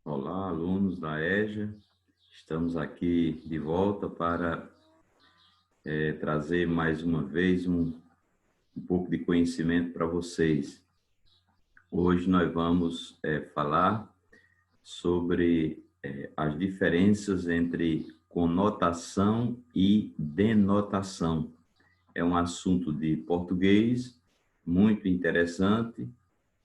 Olá, alunos da EJA. Estamos aqui de volta para trazer mais uma vez um pouco de conhecimento para vocês. Hoje nós vamos falar sobre as diferenças entre conotação e denotação. É um assunto de português muito interessante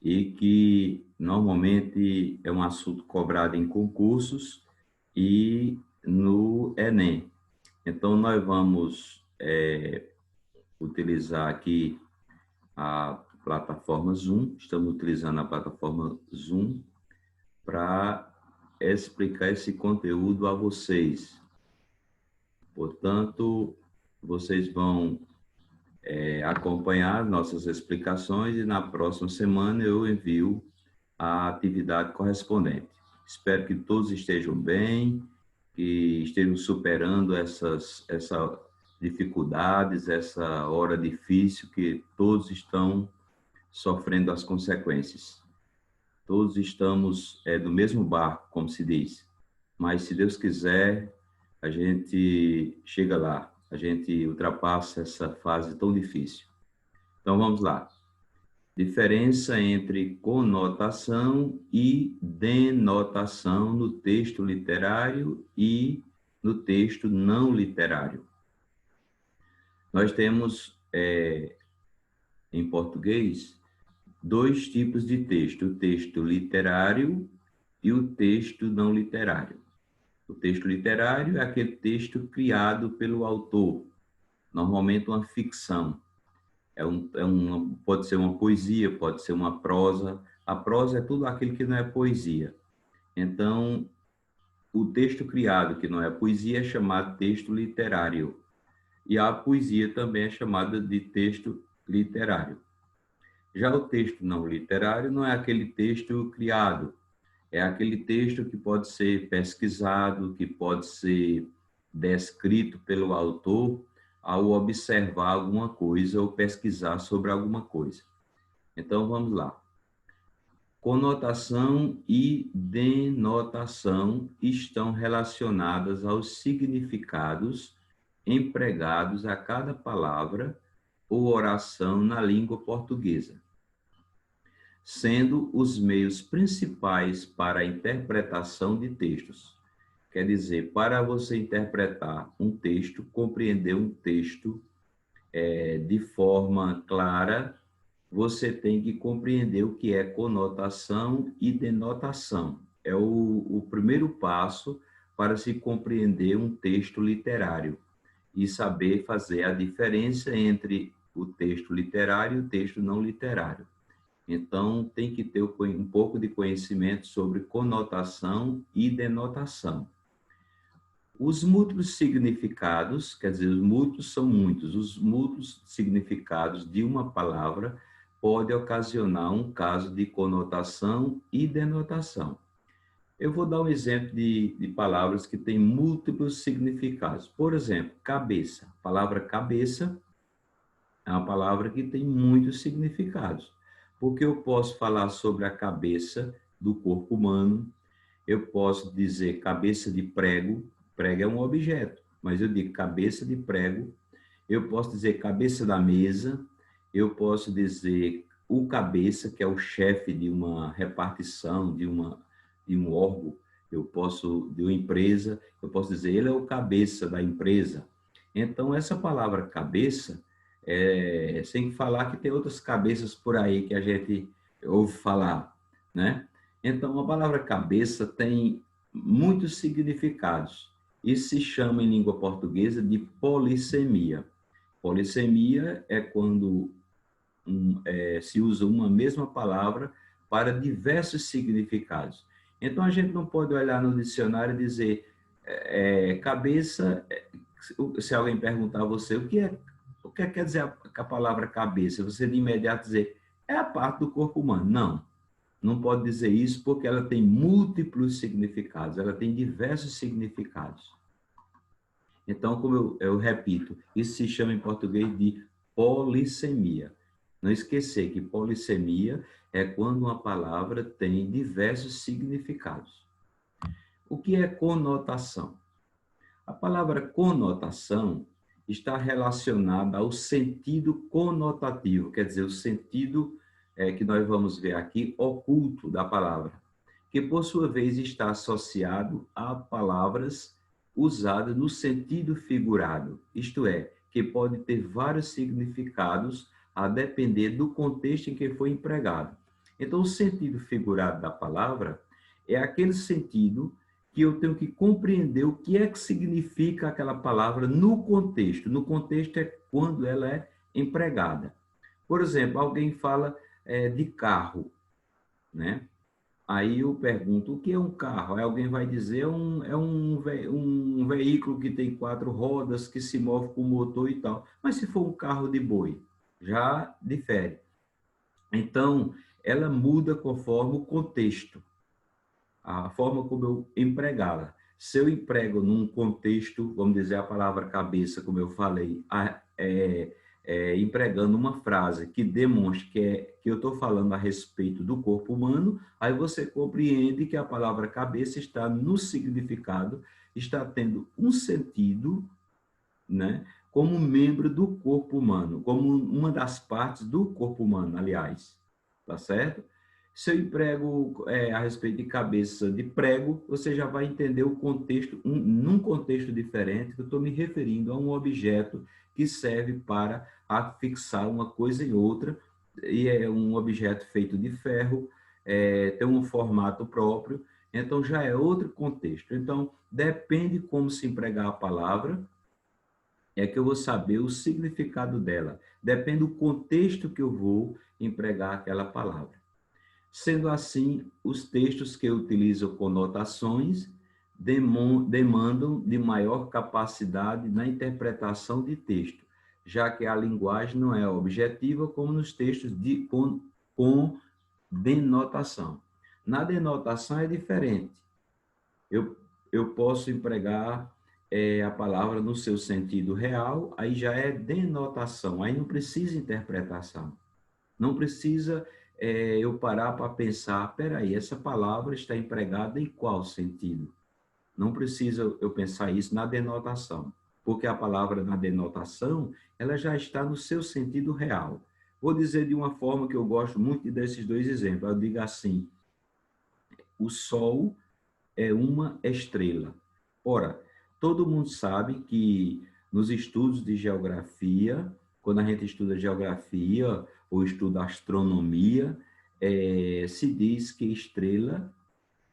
e que normalmente é um assunto cobrado em concursos e no Enem. Então, nós vamos utilizar aqui a plataforma Zoom, estamos utilizando a plataforma Zoom para explicar esse conteúdo a vocês. Portanto, vocês vão acompanhar nossas explicações e na próxima semana eu envio a atividade correspondente. Espero que todos estejam bem, que estejam superando essas dificuldades, essa hora difícil que todos estão sofrendo as consequências. Todos estamos no mesmo barco, como se diz, mas se Deus quiser, a gente chega lá, a gente ultrapassa essa fase tão difícil. Então vamos lá. Diferença entre conotação e denotação no texto literário e no texto não literário. Nós temos, em português, dois tipos de texto, o texto literário e o texto não literário. O texto literário é aquele texto criado pelo autor, normalmente uma ficção. Pode ser uma poesia, pode ser uma prosa. A prosa é tudo aquilo que não é poesia. Então, o texto criado, que não é poesia, é chamado texto literário. E a poesia também é chamada de texto literário. Já o texto não literário não é aquele texto criado, é aquele texto que pode ser pesquisado, que pode ser descrito pelo autor ao observar alguma coisa ou pesquisar sobre alguma coisa. Então, vamos lá. Conotação e denotação estão relacionadas aos significados empregados a cada palavra ou oração na língua portuguesa, sendo os meios principais para a interpretação de textos. Quer dizer, para você interpretar um texto, compreender um texto de forma clara, você tem que compreender o que é conotação e denotação. É o primeiro passo para se compreender um texto literário e saber fazer a diferença entre o texto literário e o texto não literário. Então, tem que ter um pouco de conhecimento sobre conotação e denotação. Os múltiplos significados, quer dizer, os múltiplos são muitos, os múltiplos significados de uma palavra podem ocasionar um caso de conotação e denotação. Eu vou dar um exemplo de palavras que têm múltiplos significados. Por exemplo, cabeça. A palavra cabeça é uma palavra que tem muitos significados, porque eu posso falar sobre a cabeça do corpo humano, eu posso dizer cabeça de prego, prego é um objeto, mas eu digo cabeça de prego, eu posso dizer cabeça da mesa, eu posso dizer o cabeça, que é o chefe de uma repartição, de um órgão, de uma empresa, eu posso dizer ele é o cabeça da empresa. Então, essa palavra cabeça, sem falar que tem outras cabeças por aí que a gente ouve falar, né? Então, a palavra cabeça tem muitos significados. Isso se chama em língua portuguesa de polissemia. Polissemia é quando se usa uma mesma palavra para diversos significados. Então, a gente não pode olhar no dicionário e dizer cabeça, se alguém perguntar a você o que quer dizer a palavra cabeça, você de imediato dizer, é a parte do corpo humano. Não, não pode dizer isso porque ela tem múltiplos significados, ela tem diversos significados. Então, como eu repito, isso se chama em português de polissemia. Não esquecer que polissemia é quando uma palavra tem diversos significados. O que é conotação? A palavra conotação está relacionada ao sentido conotativo, quer dizer, o sentido que nós vamos ver aqui oculto da palavra, que por sua vez está associado a palavras usadas no sentido figurado, isto é, que pode ter vários significados a depender do contexto em que foi empregado. Então, o sentido figurado da palavra é aquele sentido que eu tenho que compreender o que é que significa aquela palavra no contexto. No contexto é quando ela é empregada. Por exemplo, alguém fala de carro, né? Aí eu pergunto, o que é um carro? Aí alguém vai dizer, um veículo que tem 4 rodas, que se move com motor e tal. Mas se for um carro de boi, já difere. Então, ela muda conforme o contexto, a forma como eu empregá-la. Se eu emprego num contexto, vamos dizer a palavra cabeça, como eu falei, empregando uma frase que demonstre que eu estou falando a respeito do corpo humano, aí você compreende que a palavra cabeça está no significado, está tendo um sentido, né, como membro do corpo humano, como uma das partes do corpo humano, aliás, tá certo? Se eu emprego a respeito de cabeça de prego, você já vai entender o contexto, num contexto diferente, que eu estou me referindo a um objeto que serve para afixar uma coisa em outra, e é um objeto feito de ferro, tem um formato próprio, então já é outro contexto. Então, depende como se empregar a palavra, é que eu vou saber o significado dela. Depende do contexto que eu vou empregar aquela palavra. Sendo assim, os textos que utilizam conotações demandam de maior capacidade na interpretação de texto, já que a linguagem não é objetiva como nos textos com denotação. Na denotação é diferente. Eu posso empregar a palavra no seu sentido real, aí já é denotação, aí não precisa interpretação. Não precisa eu parar para pensar, peraí, essa palavra está empregada em qual sentido? Não precisa eu pensar isso na denotação, porque a palavra na denotação, ela já está no seu sentido real. Vou dizer de uma forma que eu gosto muito desses dois exemplos. Eu digo assim, o sol é uma estrela. Ora, todo mundo sabe que nos estudos de geografia, quando a gente estuda geografia ou estuda astronomia, se diz que estrela,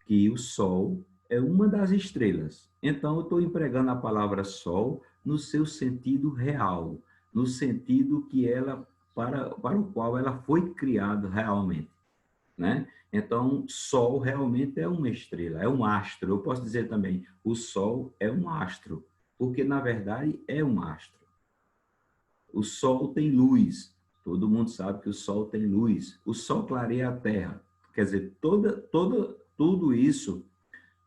que o Sol é uma das estrelas. Então, eu estou empregando a palavra Sol no seu sentido real, no sentido que ela para o qual ela foi criada realmente, né? Então, Sol realmente é uma estrela, é um astro. Eu posso dizer também, o Sol é um astro, porque na verdade é um astro. O Sol tem luz. Todo mundo sabe que o Sol tem luz. O Sol clareia a Terra. Quer dizer, tudo isso,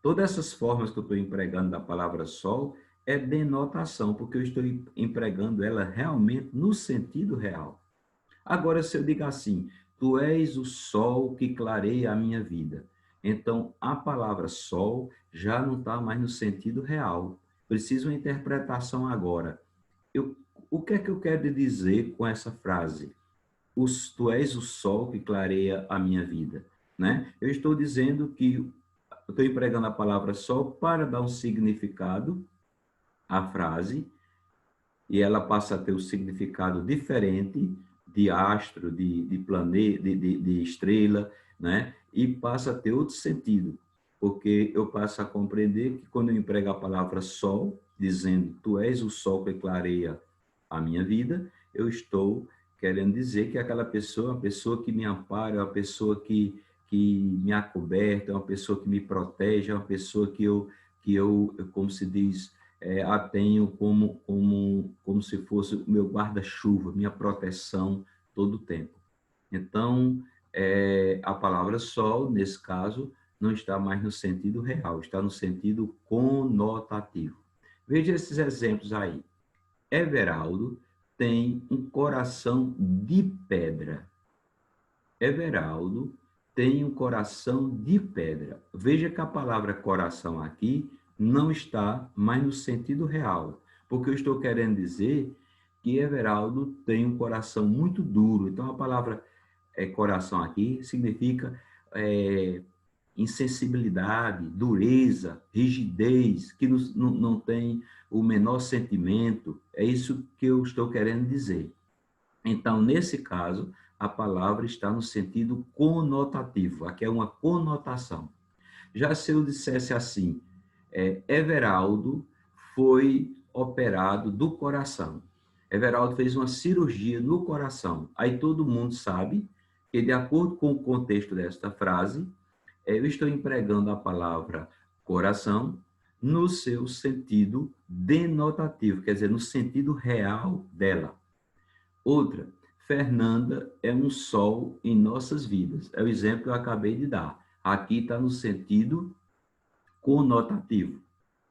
todas essas formas que eu estou empregando da palavra Sol é denotação, porque eu estou empregando ela realmente no sentido real. Agora, se eu digo assim, tu és o sol que clareia a minha vida. Então, a palavra sol já não está mais no sentido real. Precisa uma interpretação agora. O que é que eu quero dizer com essa frase? Tu és o sol que clareia a minha vida. Né? Eu estou dizendo que eu estou empregando a palavra sol para dar um significado à frase, e ela passa a ter um significado diferente de astro, de planeta, de estrela, né? E passa a ter outro sentido, porque eu passo a compreender que quando eu emprego a palavra sol, dizendo tu és o sol que clareia a minha vida, eu estou querendo dizer que aquela pessoa é uma pessoa que me ampara, é uma pessoa que me acoberta, é uma pessoa que me protege, é uma pessoa que eu como se diz, a tenho como se fosse o meu guarda-chuva, minha proteção todo o tempo. Então, a palavra sol, nesse caso, não está mais no sentido real, está no sentido conotativo. Veja esses exemplos aí. Everaldo tem um coração de pedra. Everaldo tem um coração de pedra. Veja que a palavra coração aqui não está mais no sentido real, porque eu estou querendo dizer que Everaldo tem um coração muito duro. Então, a palavra coração aqui significa insensibilidade, dureza, rigidez, que não tem o menor sentimento. É isso que eu estou querendo dizer. Então, nesse caso, a palavra está no sentido conotativo. Aqui é uma conotação. Já se eu dissesse assim, Everaldo foi operado do coração. Everaldo fez uma cirurgia no coração. Aí todo mundo sabe que, de acordo com o contexto desta frase, eu estou empregando a palavra coração no seu sentido denotativo, quer dizer, no sentido real dela. Outra, Fernanda é um sol em nossas vidas. É o exemplo que eu acabei de dar. Aqui está no sentido conotativo,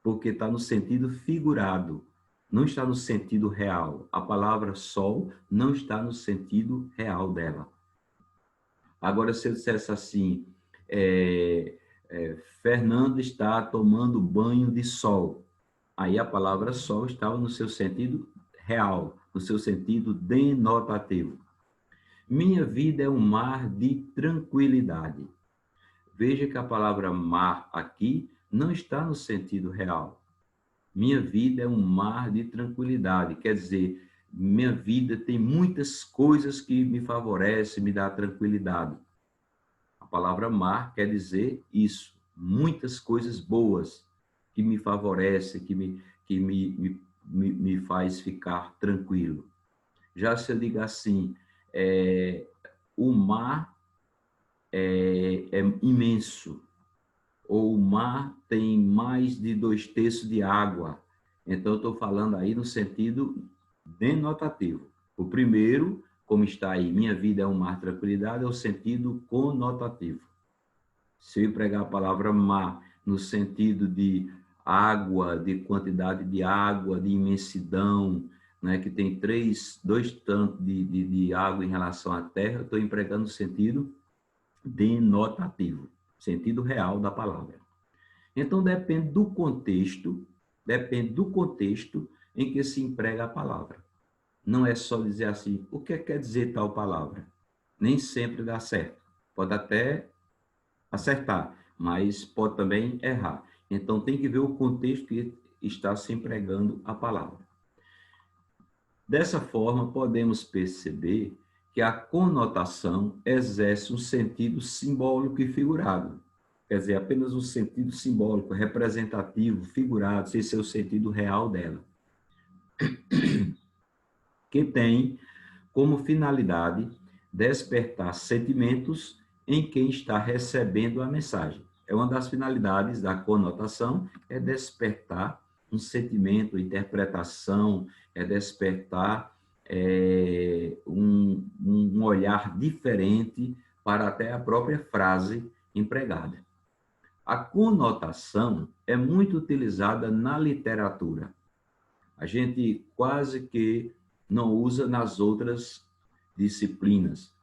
porque está no sentido figurado, não está no sentido real. A palavra sol não está no sentido real dela. Agora, se eu dissesse assim, Fernanda está tomando banho de sol, aí a palavra sol estava no seu sentido real, no seu sentido denotativo. Minha vida é um mar de tranquilidade. Veja que a palavra mar aqui não está no sentido real. Minha vida é um mar de tranquilidade, quer dizer, minha vida tem muitas coisas que me favorecem, me dá tranquilidade. A palavra mar quer dizer isso, muitas coisas boas que me favorecem, que me faz ficar tranquilo. Já se eu digo assim, o mar é imenso, ou o mar tem mais de 2/3 de água. Então, eu estou falando aí no sentido denotativo. O primeiro, como está aí, minha vida é um mar de tranquilidade, é o sentido conotativo. Se eu empregar a palavra mar no sentido de água, de quantidade de água, de imensidão, né, que tem dois tantos de água em relação à terra, eu estou empregando o sentido denotativo, sentido real da palavra. Então, depende do contexto em que se emprega a palavra. Não é só dizer assim, o que quer dizer tal palavra? Nem sempre dá certo. Pode até acertar, mas pode também errar. Então, tem que ver o contexto que está se empregando a palavra. Dessa forma, podemos perceber que a conotação exerce um sentido simbólico e figurado. Quer dizer, apenas um sentido simbólico, representativo, figurado, sem ser o sentido real dela. Que tem como finalidade despertar sentimentos em quem está recebendo a mensagem. É uma das finalidades da conotação, é despertar um sentimento, interpretação, é despertar um olhar diferente para até a própria frase empregada. A conotação é muito utilizada na literatura. A gente quase que não usa nas outras disciplinas,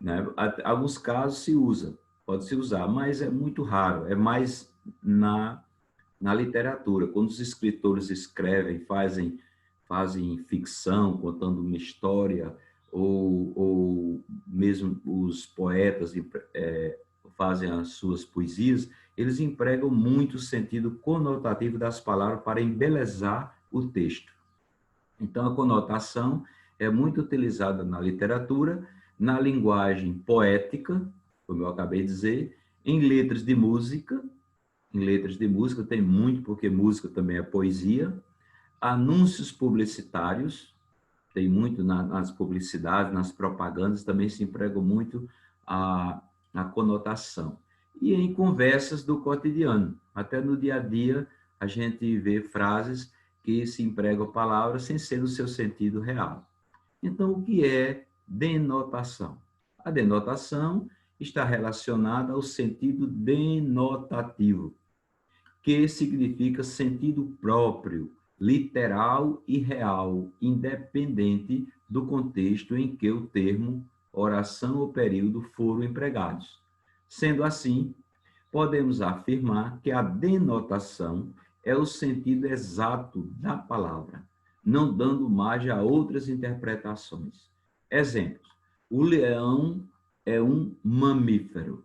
né? Alguns casos se usa, pode se usar, mas é muito raro, é mais na literatura. Quando os escritores escrevem, fazem ficção, contando uma história, ou mesmo os poetas fazem as suas poesias, eles empregam muito o sentido conotativo das palavras para embelezar o texto. Então, a conotação é muito utilizada na literatura, na linguagem poética, como eu acabei de dizer, em letras de música. Em letras de música tem muito, porque música também é poesia. Anúncios publicitários, tem muito nas publicidades, nas propagandas, também se emprega muito a conotação. E em conversas do cotidiano, até no dia a dia, a gente vê frases que se empregam palavras sem ser no seu sentido real. Então, o que é denotação? A denotação está relacionada ao sentido denotativo, que significa sentido próprio, literal e real, independente do contexto em que o termo, oração ou período foram empregados. Sendo assim, podemos afirmar que a denotação é o sentido exato da palavra, não dando margem a outras interpretações. Exemplos: o leão é um mamífero.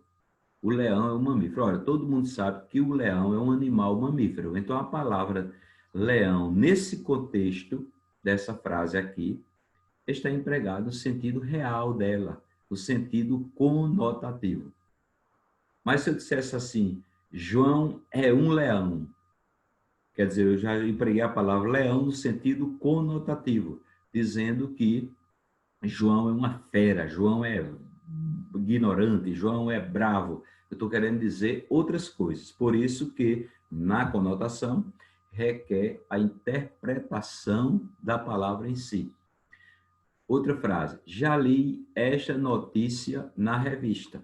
O leão é um mamífero. Olha, todo mundo sabe que o leão é um animal mamífero. Então, a palavra leão, nesse contexto dessa frase aqui, está empregada no sentido real dela, no sentido conotativo. Mas se eu dissesse assim, João é um leão, quer dizer, eu já empreguei a palavra leão no sentido conotativo, dizendo que João é uma fera, João é ignorante, João é bravo. Eu estou querendo dizer outras coisas. Por isso que, na conotação, requer a interpretação da palavra em si. Outra frase, já li esta notícia na revista.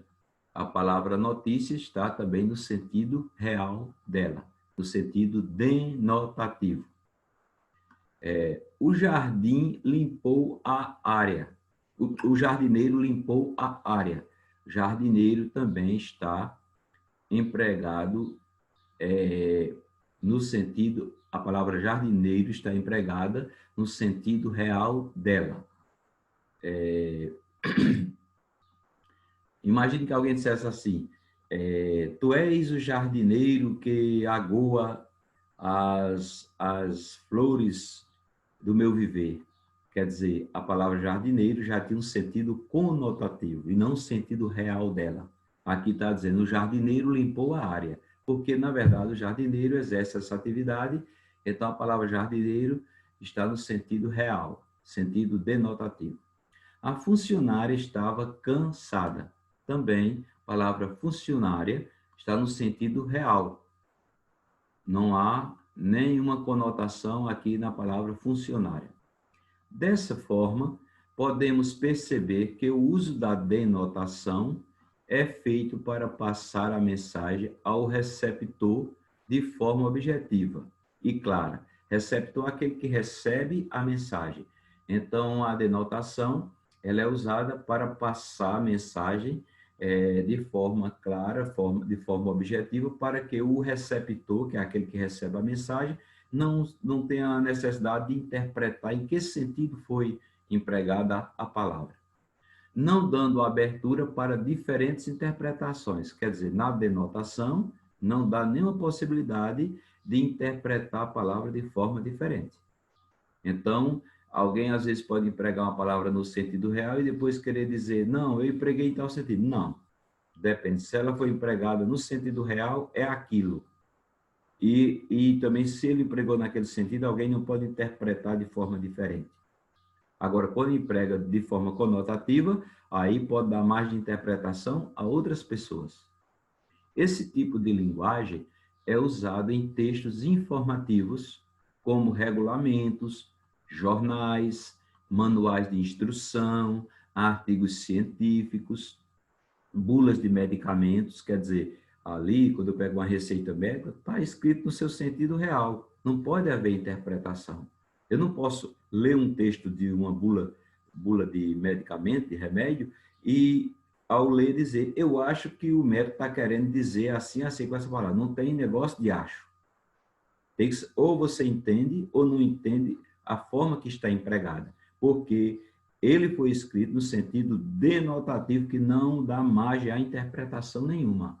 A palavra notícia está também no sentido real dela, no sentido denotativo. O jardim limpou a área. O jardineiro limpou a área. Jardineiro também está empregado no sentido, a palavra jardineiro está empregada no sentido real dela. Imagine que alguém dissesse assim, tu és o jardineiro que agoa as flores do meu viver. Quer dizer, a palavra jardineiro já tinha um sentido conotativo e não um sentido real dela. Aqui está dizendo, o jardineiro limpou a área, porque, na verdade, o jardineiro exerce essa atividade, então a palavra jardineiro está no sentido real, sentido denotativo. A funcionária estava cansada. Também, a palavra funcionária está no sentido real. Não há nenhuma conotação aqui na palavra funcionária. Dessa forma, podemos perceber que o uso da denotação é feito para passar a mensagem ao receptor de forma objetiva e clara. Receptor é aquele que recebe a mensagem. Então, a denotação ela é usada para passar a mensagem de forma clara, de forma objetiva, para que o receptor, que é aquele que recebe a mensagem, não tenha a necessidade de interpretar em que sentido foi empregada a palavra. Não dando abertura para diferentes interpretações, quer dizer, na denotação, não dá nenhuma possibilidade de interpretar a palavra de forma diferente. Então, alguém às vezes pode empregar uma palavra no sentido real e depois querer dizer, não, eu empreguei em tal sentido. Não, depende. Se ela foi empregada no sentido real, é aquilo. E também, se ele empregou naquele sentido, alguém não pode interpretar de forma diferente. Agora, quando emprega de forma conotativa, aí pode dar margem de interpretação a outras pessoas. Esse tipo de linguagem é usado em textos informativos, como regulamentos, jornais, manuais de instrução, artigos científicos, bulas de medicamentos, quer dizer, ali, quando eu pego uma receita médica, está escrito no seu sentido real. Não pode haver interpretação. Eu não posso ler um texto de uma bula de medicamento, de remédio, e ao ler dizer, eu acho que o médico está querendo dizer assim, assim, com essa palavra. Não tem negócio de acho. Ou você entende ou não entende a forma que está empregada. Porque ele foi escrito no sentido denotativo que não dá margem à interpretação nenhuma.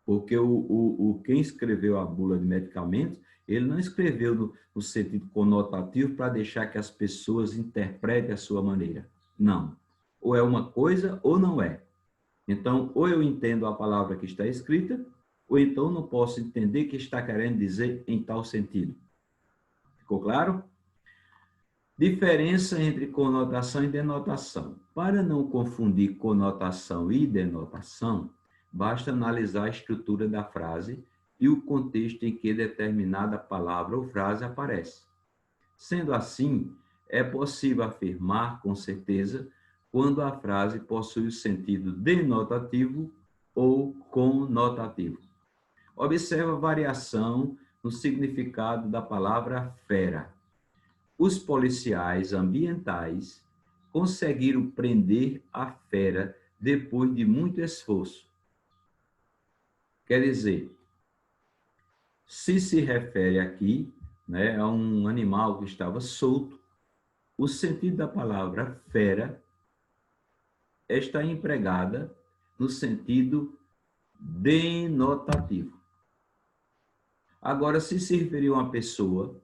Porque quem escreveu a bula de medicamentos, ele não escreveu no sentido conotativo para deixar que as pessoas interpretem a sua maneira. Não. Ou é uma coisa ou não é. Então, ou eu entendo a palavra que está escrita, ou então não posso entender o que está querendo dizer em tal sentido. Ficou claro? Diferença entre conotação e denotação. Para não confundir conotação e denotação, basta analisar a estrutura da frase e o contexto em que determinada palavra ou frase aparece. Sendo assim, é possível afirmar com certeza quando a frase possui o sentido denotativo ou conotativo. Observe a variação no significado da palavra fera. Os policiais ambientais conseguiram prender a fera depois de muito esforço. Quer dizer, se refere aqui, né, a um animal que estava solto, o sentido da palavra fera está empregada no sentido denotativo. Agora, se referir a uma pessoa,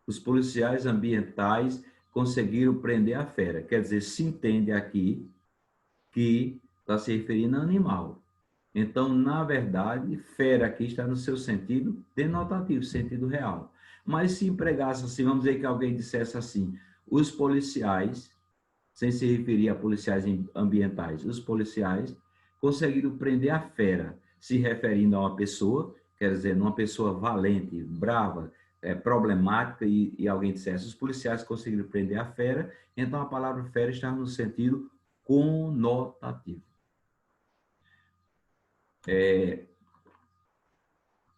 os policiais ambientais conseguiram prender a fera. Quer dizer, se entende aqui que está se referindo a animal. Então, na verdade, fera aqui está no seu sentido denotativo, sentido real. Mas se empregasse assim, vamos dizer que alguém dissesse assim, os policiais, sem se referir a policiais ambientais, os policiais conseguiram prender a fera, se referindo a uma pessoa, quer dizer, uma pessoa valente, brava, problemática, e alguém dissesse, os policiais conseguiram prender a fera, então a palavra fera está no sentido conotativo.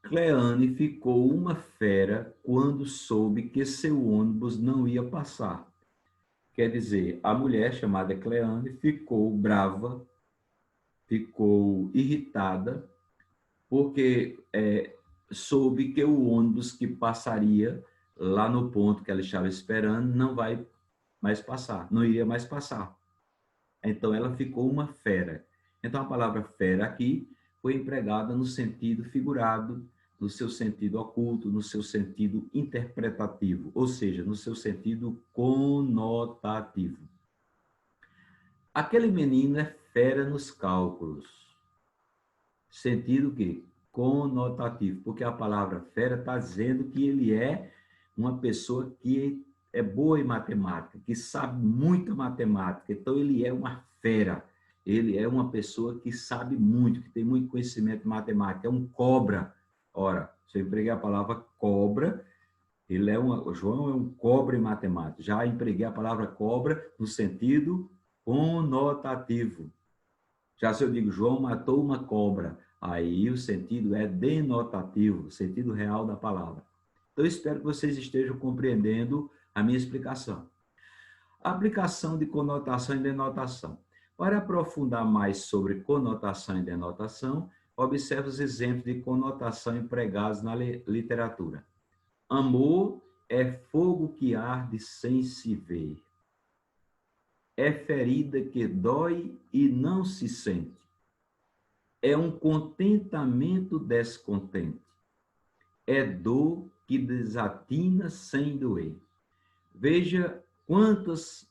Cleane ficou uma fera quando soube que seu ônibus não ia passar. Quer dizer, a mulher chamada Cleane ficou brava, ficou irritada, porque soube que o ônibus que passaria lá no ponto que ela estava esperando não vai mais passar, não iria mais passar. Então, ela ficou uma fera. Então, a palavra fera aqui foi empregada no sentido figurado, no seu sentido oculto, no seu sentido interpretativo, ou seja, no seu sentido conotativo. Aquele menino é fera nos cálculos. Sentido que? Conotativo, porque a palavra fera está dizendo que ele é uma pessoa que é boa em matemática, que sabe muita matemática, então ele é uma fera, ele é uma pessoa que sabe muito, que tem muito conhecimento matemático, é um cobra. Ora, se eu empreguei a palavra cobra, o João é um cobra em matemática. Já empreguei a palavra cobra no sentido conotativo. Já se eu digo, João matou uma cobra, aí o sentido é denotativo, o sentido real da palavra. Então, eu espero que vocês estejam compreendendo a minha explicação. Aplicação de conotação e denotação. Para aprofundar mais sobre conotação e denotação, observe os exemplos de conotação empregados na literatura. Amor é fogo que arde sem se ver. É ferida que dói e não se sente. É um contentamento descontente. É dor que desatina sem doer. Veja quantas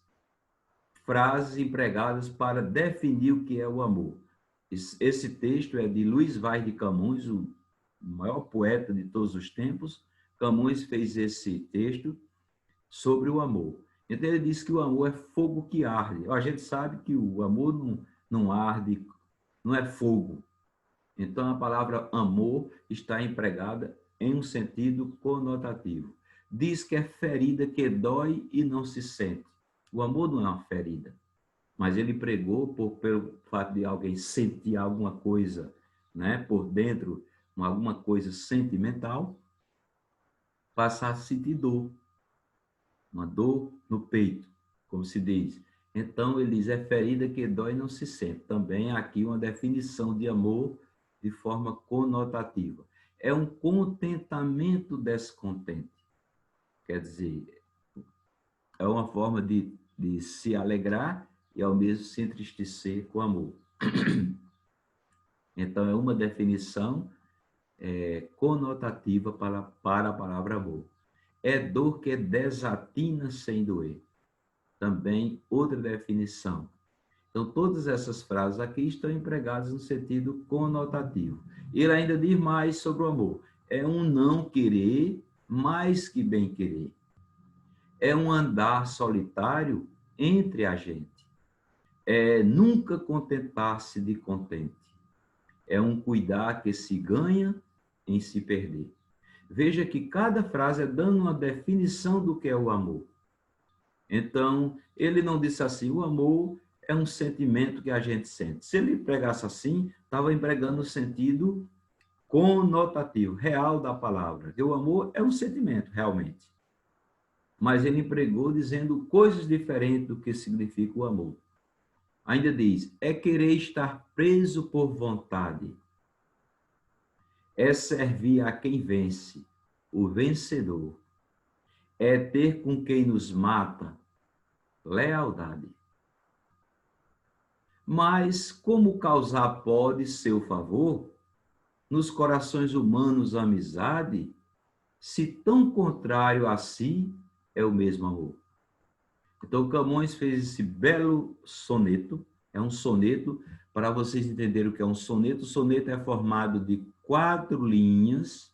frases empregadas para definir o que é o amor. Esse texto é de Luiz Vaz de Camões, o maior poeta de todos os tempos. Camões fez esse texto sobre o amor. Então, ele diz que o amor é fogo que arde. A gente sabe que o amor não arde, não é fogo. Então, a palavra amor está empregada em um sentido conotativo. Diz que é ferida que dói e não se sente. O amor não é uma ferida, mas ele pregou pelo fato de alguém sentir alguma coisa, né, por dentro, alguma coisa sentimental, passar a sentir dor, uma dor no peito, como se diz. Então, ele diz, é ferida que dói e não se sente. Também aqui uma definição de amor de forma conotativa. É um contentamento descontente. Quer dizer, é uma forma de se alegrar e ao mesmo se entristecer com amor. Então, é uma definição conotativa para a palavra amor. É dor que desatina sem doer. Também outra definição. Então, todas essas frases aqui estão empregadas no sentido conotativo. Ele ainda diz mais sobre o amor. É um não querer mais que bem querer. É um andar solitário entre a gente. É nunca contentar-se de contente. É um cuidar que se ganha em se perder. Veja que cada frase é dando uma definição do que é o amor. Então, ele não disse assim, o amor é um sentimento que a gente sente. Se ele pregasse assim, estava empregando o sentido conotativo, real da palavra. Que o amor é um sentimento, realmente. Mas ele empregou dizendo coisas diferentes do que significa o amor. Ainda diz, é querer estar preso por vontade, é servir a quem vence, o vencedor, é ter com quem nos mata, lealdade. Mas como causar pode seu favor, nos corações humanos amizade, se tão contrário a si é o mesmo amor? Então, Camões fez esse belo soneto, é um soneto, para vocês entenderem o que é um soneto. O soneto é formado de 4 linhas,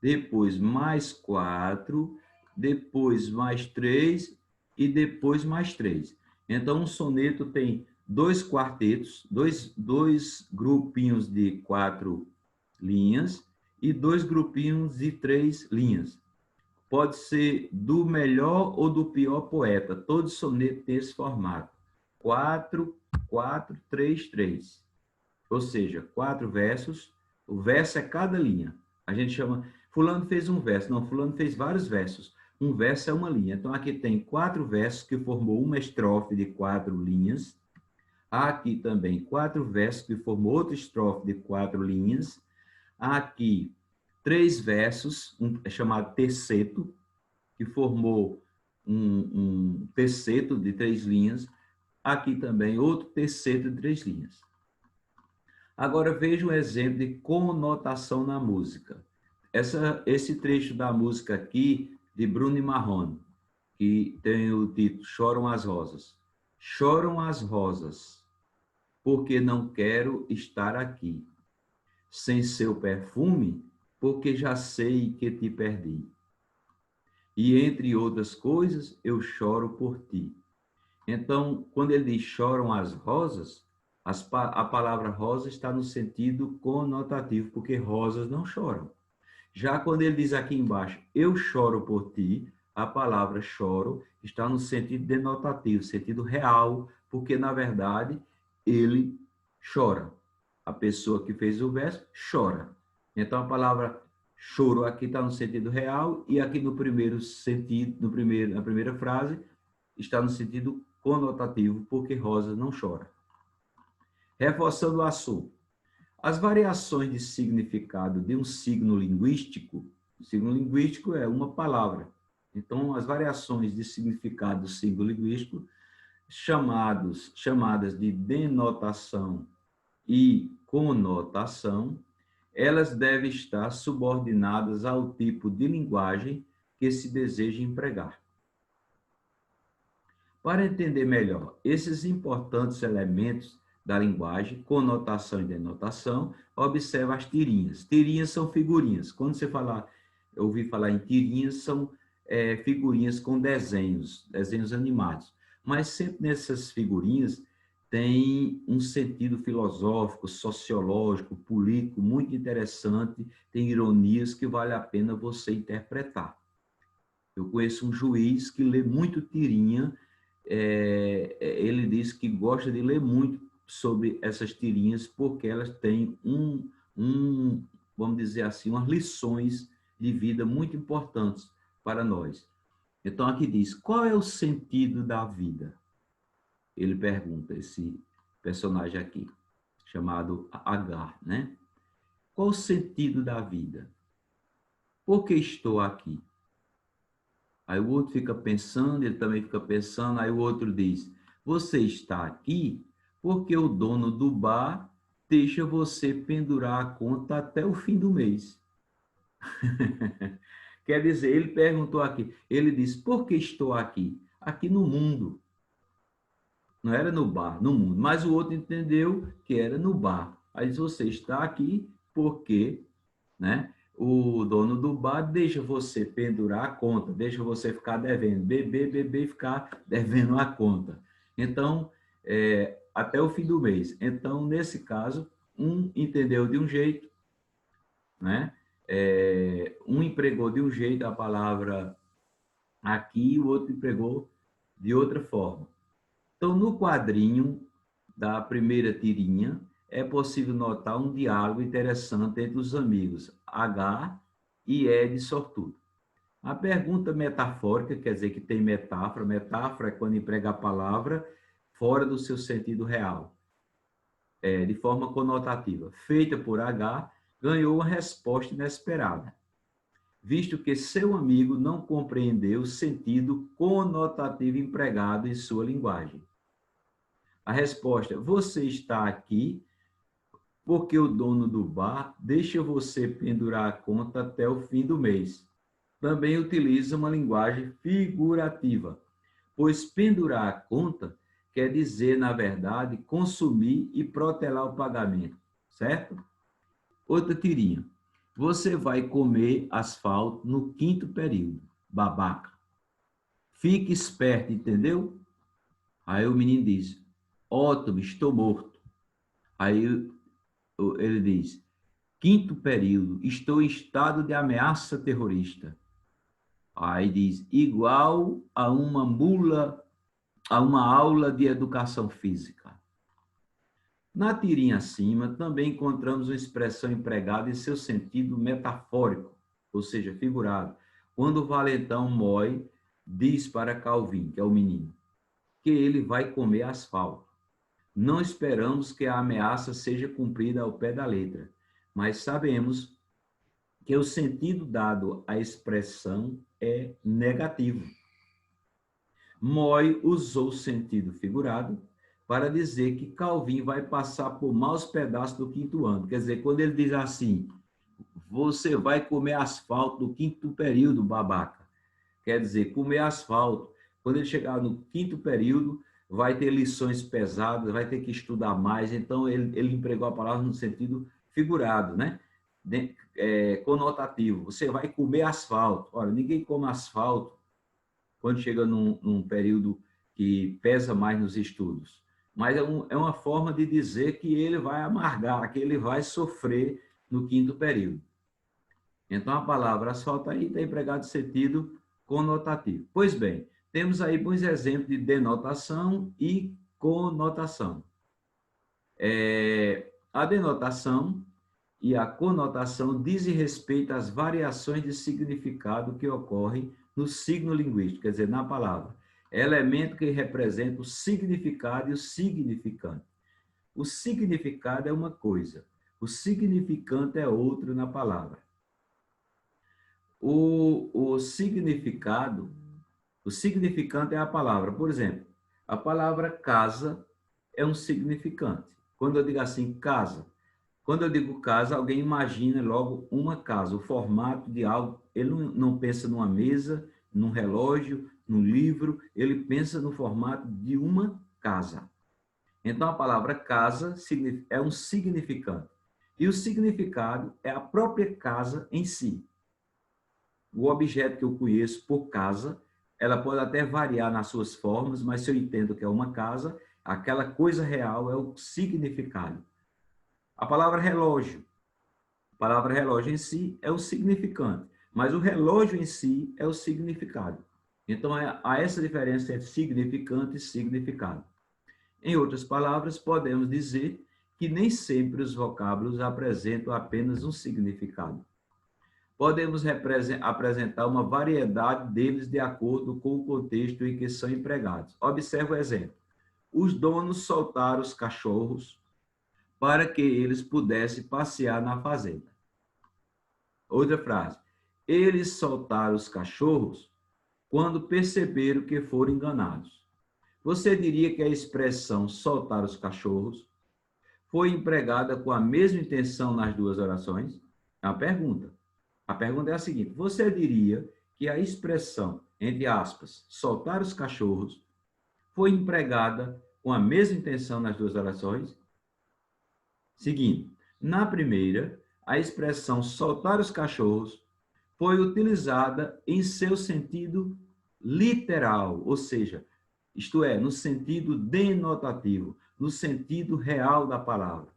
depois mais 4, depois mais 3 e depois mais 3. Então, um soneto tem 2 quartetos, dois grupinhos de 4 linhas e 2 grupinhos de 3 linhas. Pode ser do melhor ou do pior poeta. Todo soneto tem esse formato. 4, 4, 3, 3. Ou seja, 4 versos. O verso é cada linha. A gente chama... Fulano fez um verso. Não, fulano fez vários versos. Um verso é uma linha. Então, aqui tem 4 versos que formou uma estrofe de 4 linhas. Há aqui também 4 versos que formou outra estrofe de 4 linhas. Há aqui 3 versos, é chamado terceto, que formou um terceto de 3 linhas. Aqui também outro terceto de 3 linhas. Agora veja um exemplo de conotação na música. Esse trecho da música aqui, de Bruno e Marrone, que tem o título Choram as Rosas. Choram as rosas, porque não quero estar aqui. Sem seu perfume, porque já sei que te perdi. E entre outras coisas, eu choro por ti. Então, quando ele diz choram as rosas, a palavra rosa está no sentido conotativo, porque rosas não choram. Já quando ele diz aqui embaixo, eu choro por ti, a palavra choro está no sentido denotativo, sentido real, porque, na verdade, ele chora. A pessoa que fez o verso chora. Então, a palavra choro aqui está no sentido real e aqui no primeiro sentido, na primeira frase, está no sentido conotativo, porque rosa não chora. Reforçando o assunto. As variações de significado de um signo linguístico é uma palavra. Então, as variações de significado do signo linguístico, chamadas de denotação e conotação, elas devem estar subordinadas ao tipo de linguagem que se deseja empregar. Para entender melhor esses importantes elementos da linguagem, conotação e denotação, observa as tirinhas. Tirinhas são figurinhas. Quando você ouvir falar em tirinhas, são figurinhas com desenhos animados. Mas sempre nessas figurinhas tem um sentido filosófico, sociológico, político muito interessante, tem ironias que vale a pena você interpretar. Eu conheço um juiz que lê muito tirinha, ele diz que gosta de ler muito sobre essas tirinhas porque elas têm vamos dizer assim, umas lições de vida muito importantes para nós. Então aqui diz, qual é o sentido da vida? Ele pergunta, esse personagem aqui, chamado Agar, né? Qual o sentido da vida? Por que estou aqui? Aí o outro fica pensando, ele também fica pensando, aí o outro diz, você está aqui porque o dono do bar deixa você pendurar a conta até o fim do mês. Quer dizer, ele perguntou aqui, ele disse, por que estou aqui? Aqui no mundo. Não era no bar, no mundo. Mas o outro entendeu que era no bar. Aí diz, você está aqui porque, né, o dono do bar deixa você pendurar a conta, deixa você ficar devendo, beber e ficar devendo a conta. Então, até o fim do mês. Então, nesse caso, um entendeu de um jeito, né? Um empregou de um jeito a palavra aqui, o outro empregou de outra forma. Então, no quadrinho da primeira tirinha, é possível notar um diálogo interessante entre os amigos H e Ed Sortudo. A pergunta metafórica, quer dizer que tem metáfora. Metáfora é quando emprega a palavra fora do seu sentido real, de forma conotativa, feita por H, ganhou uma resposta inesperada, visto que seu amigo não compreendeu o sentido conotativo empregado em sua linguagem. A resposta: você está aqui porque o dono do bar deixa você pendurar a conta até o fim do mês. Também utiliza uma linguagem figurativa, pois pendurar a conta quer dizer, na verdade, consumir e protelar o pagamento, certo? Outra tirinha. Você vai comer asfalto no 5º período, babaca. Fique esperto, entendeu? Aí o menino diz: ótimo, estou morto. Aí ele diz: 5º período, estou em estado de ameaça terrorista. Aí diz: igual a uma mula, a uma aula de educação física. Na tirinha acima, também encontramos uma expressão empregada em seu sentido metafórico, ou seja, figurado, quando o valentão Moy diz para Calvin, que é o menino, que ele vai comer asfalto. Não esperamos que a ameaça seja cumprida ao pé da letra, mas sabemos que o sentido dado à expressão é negativo. Moy usou o sentido figurado para dizer que Calvin vai passar por maus pedaços do 5º ano. Quer dizer, quando ele diz assim, você vai comer asfalto no 5º período, babaca. Quer dizer, comer asfalto. Quando ele chegar no 5º período, vai ter lições pesadas, vai ter que estudar mais. Então, ele empregou a palavra no sentido figurado, né? Conotativo. Você vai comer asfalto. Olha, ninguém come asfalto quando chega num período que pesa mais nos estudos. Mas é uma forma de dizer que ele vai amargar, que ele vai sofrer no 5º período. Então, a palavra asfalto aí está empregada no sentido conotativo. Pois bem, temos aí bons exemplos de denotação e conotação. A denotação e a conotação dizem respeito às variações de significado que ocorrem no signo linguístico, quer dizer, na palavra. Elemento que representa o significado e o significante. O significado é uma coisa, o significante é outro na palavra. O significante é a palavra. Por exemplo, a palavra casa é um significante. Quando eu digo assim, casa, quando eu digo casa, alguém imagina logo uma casa, o formato de algo. Ele não pensa numa mesa, num relógio, num livro, ele pensa no formato de uma casa. Então, a palavra casa é um significante. E o significado é a própria casa em si. O objeto que eu conheço por casa, ela pode até variar nas suas formas, mas se eu entendo que é uma casa, aquela coisa real é o significado. A palavra relógio em si é o significante, mas o relógio em si é o significado. Então, há essa diferença entre significante e significado. Em outras palavras, podemos dizer que nem sempre os vocábulos apresentam apenas um significado. Podemos apresentar uma variedade deles de acordo com o contexto em que são empregados. Observe o exemplo. Os donos soltaram os cachorros para que eles pudessem passear na fazenda. Outra frase. Eles soltaram os cachorros quando perceberam que foram enganados. Você diria que a expressão soltar os cachorros foi empregada com a mesma intenção nas duas orações? É uma pergunta. A pergunta é a seguinte: você diria que a expressão, entre aspas, soltar os cachorros, foi empregada com a mesma intenção nas duas orações? Seguindo, na primeira, a expressão soltar os cachorros foi utilizada em seu sentido literal, ou seja, isto é, no sentido denotativo, no sentido real da palavra.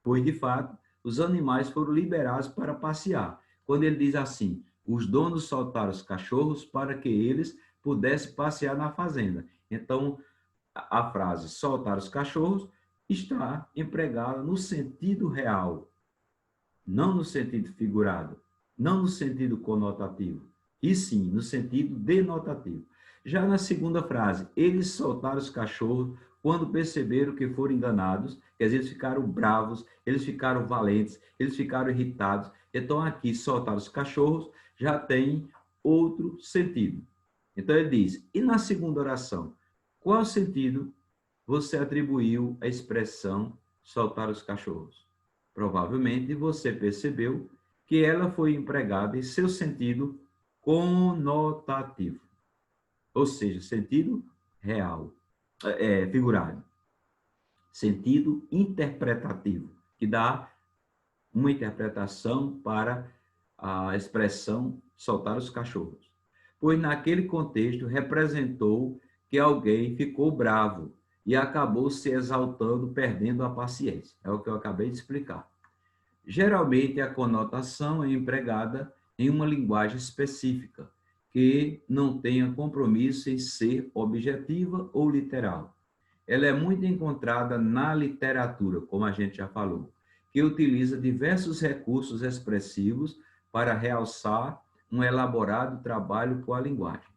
Pois, de fato, os animais foram liberados para passear. Quando ele diz assim, os donos soltaram os cachorros para que eles pudessem passear na fazenda. Então, a frase soltar os cachorros está empregada no sentido real, não no sentido figurado, não no sentido conotativo, e sim no sentido denotativo. Já na segunda frase, eles soltaram os cachorros quando perceberam que foram enganados, quer dizer, eles ficaram bravos, eles ficaram valentes, eles ficaram irritados. Então, aqui, soltar os cachorros já tem outro sentido. Então, ele diz, e na segunda oração, qual sentido você atribuiu à expressão soltar os cachorros? Provavelmente você percebeu que ela foi empregada em seu sentido conotativo, ou seja, sentido real, figurado, sentido interpretativo, que dá uma interpretação para a expressão soltar os cachorros. Pois naquele contexto representou que alguém ficou bravo e acabou se exaltando, perdendo a paciência. É o que eu acabei de explicar. Geralmente, a conotação é empregada em uma linguagem específica, que não tenha compromisso em ser objetiva ou literal. Ela é muito encontrada na literatura, como a gente já falou, que utiliza diversos recursos expressivos para realçar um elaborado trabalho com a linguagem.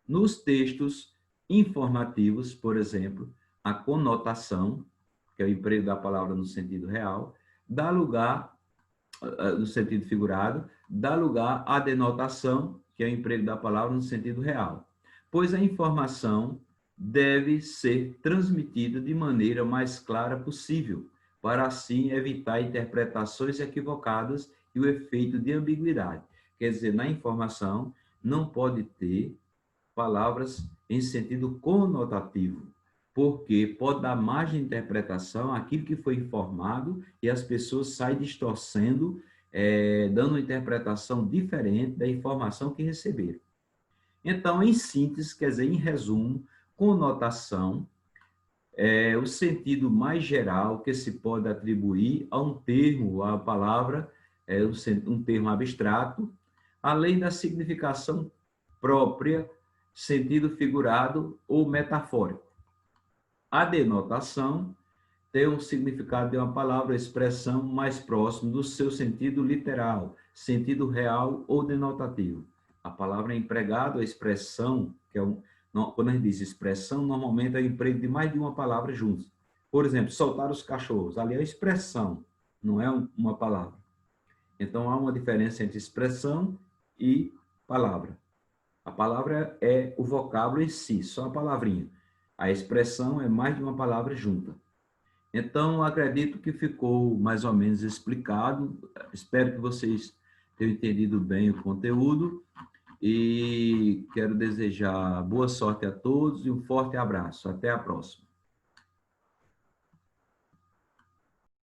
Nos textos informativos, por exemplo, a conotação, que é o emprego da palavra no sentido real, dá lugar, no sentido figurado, dá lugar à denotação, que é o emprego da palavra no sentido real, pois a informação deve ser transmitida de maneira mais clara possível, para assim evitar interpretações equivocadas e o efeito de ambiguidade. Quer dizer, na informação não pode ter palavras em sentido conotativo, porque pode dar margem de interpretação àquilo que foi informado e as pessoas saem distorcendo, dando uma interpretação diferente da informação que receberam. Então, em síntese, quer dizer, em resumo, conotação é o sentido mais geral que se pode atribuir a um termo, a palavra, um termo abstrato, além da significação própria, sentido figurado ou metafórico. A denotação tem um significado de uma palavra ou expressão mais próximo do seu sentido literal, sentido real ou denotativo. A palavra é empregada, a expressão, quando a gente diz expressão, normalmente é o emprego de mais de uma palavra juntos. Por exemplo, soltar os cachorros, ali é expressão, não é uma palavra. Então, há uma diferença entre expressão e palavra. A palavra é o vocábulo em si, só a palavrinha. A expressão é mais de uma palavra junta. Então, acredito que ficou mais ou menos explicado. Espero que vocês tenham entendido bem o conteúdo e quero desejar boa sorte a todos e um forte abraço. Até a próxima.